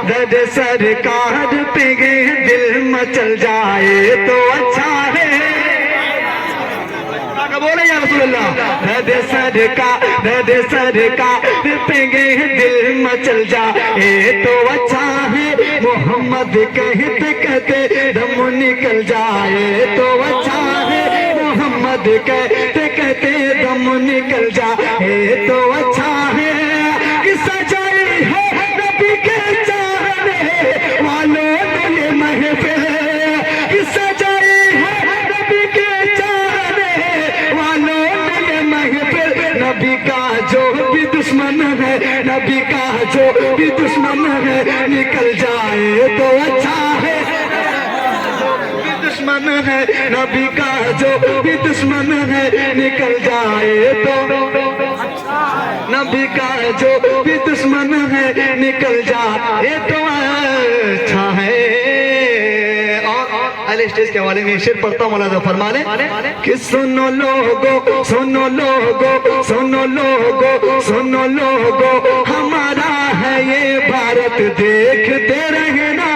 दर्द सरकार पे दिल मचल जाए तो अच्छा है। बोले या रसूल अल्लाह, दर्द सरकार पे दिल मचल जाए तो अच्छा है। मोहम्मद कहते कहते दम निकल जाए तो अच्छा है। मोहम्मद कहते कहते दम निकल जाए तो अच्छा है। कि सजाई है नबी के चाहने वालों ने ये महफिल, कि सजाई है नबी के चाहने वालों ने ये महफिल। नबी का जो भी दुश्मन है, नबी का जो भी दुश्मन है निकल जाए तो अच्छा है। दुश्मन है नबी का जो भी दुश्मन है निकल जाए तो, नबी का जो भी दुश्मन है निकल जाए तो अच्छा है। और अले स्टेज के हवाले में शेर पढ़ता हूँ, मौलाना फरमाने कि सुनो लोगो सुनो लोगो सुनो लोगो सुनो लोगो, हमारा है ये भारत देखते रहना।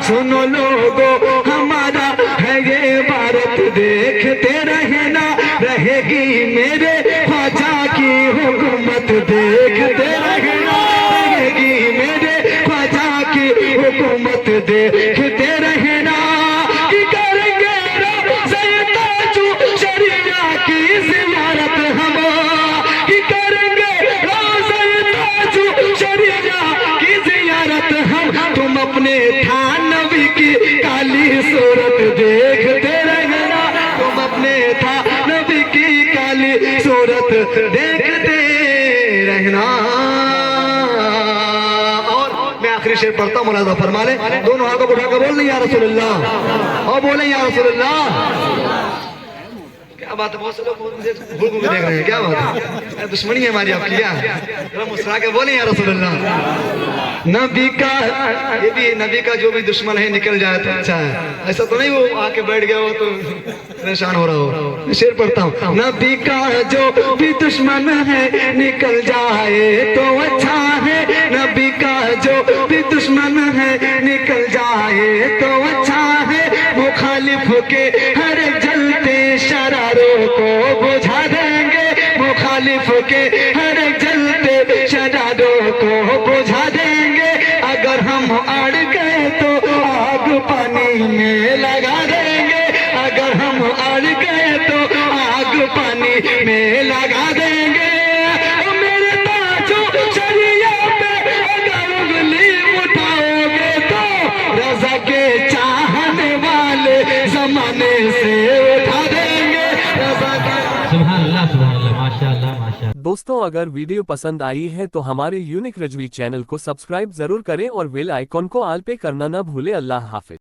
सुनो लोगो हमारा है ये भारत देखते रहना। रहेगी मेरे ख्वाजा की हुकूमत देखते रहना। रहेगी मेरे ख्वाजा की हुकूमत देखते रहना। कि करेंगे रोज़े-ए-ताजु शरिया की ज़ियारत हम, कि करेंगे रोज़े-ए-ताजु शरिया की ज़ियारत हम। तुम अपने थानवी की काली सूरत देखते रहना। तुम अपने थानवी की काली सूरत देखते रहना। और मैं आखिरी शेर पढ़ता हूँ, मौलाना फरमा ले, दोनों हाथों को उठाकर बोल नहीं या रसूल अल्लाह, और बोले या रसूल अल्लाह। क्या बात है, बहुत से लोग मुझे घूर घूर देख रहे हैं, क्या बात है, दुश्मनी है हमारी आपकी क्या? जरा मुस्कुरा के बोले या रसूल अल्लाह। नबी का ये भी, नबी का जो भी दुश्मन है निकल जाए तो अच्छा है। ऐसा तो नहीं वो आके बैठ गया हो तो परेशान हो रहा हो। शेर पढ़ता हूँ, नबी का जो भी दुश्मन है निकल जाए तो अच्छा है। नबी का जो भी दुश्मन है निकल जाए तो अच्छा है। मुखालिफ के हर जलते शरारों को बुझा देंगे। मुखालिफ के हर जलते शरारों को बुझा देंगे। अगर हम अड़ गए तो आग पानी में लगा देंगे। अगर हम अड़ गए तो आग पानी में लगा देंगे। मेरे ताजो शरिया पे अगर उंगली उठाओगे तो रज़ा के चाहने वाले जमाने से उठा देंगे। रज़ा के सुभान अल्लाह माशाअल्लाह माशाअल्लाह। दोस्तों, अगर वीडियो पसंद आई है तो हमारे यूनिक रजवी चैनल को सब्सक्राइब जरूर करें और बेल आइकॉन को ऑल पे करना ना भूले। अल्लाह हाफिज।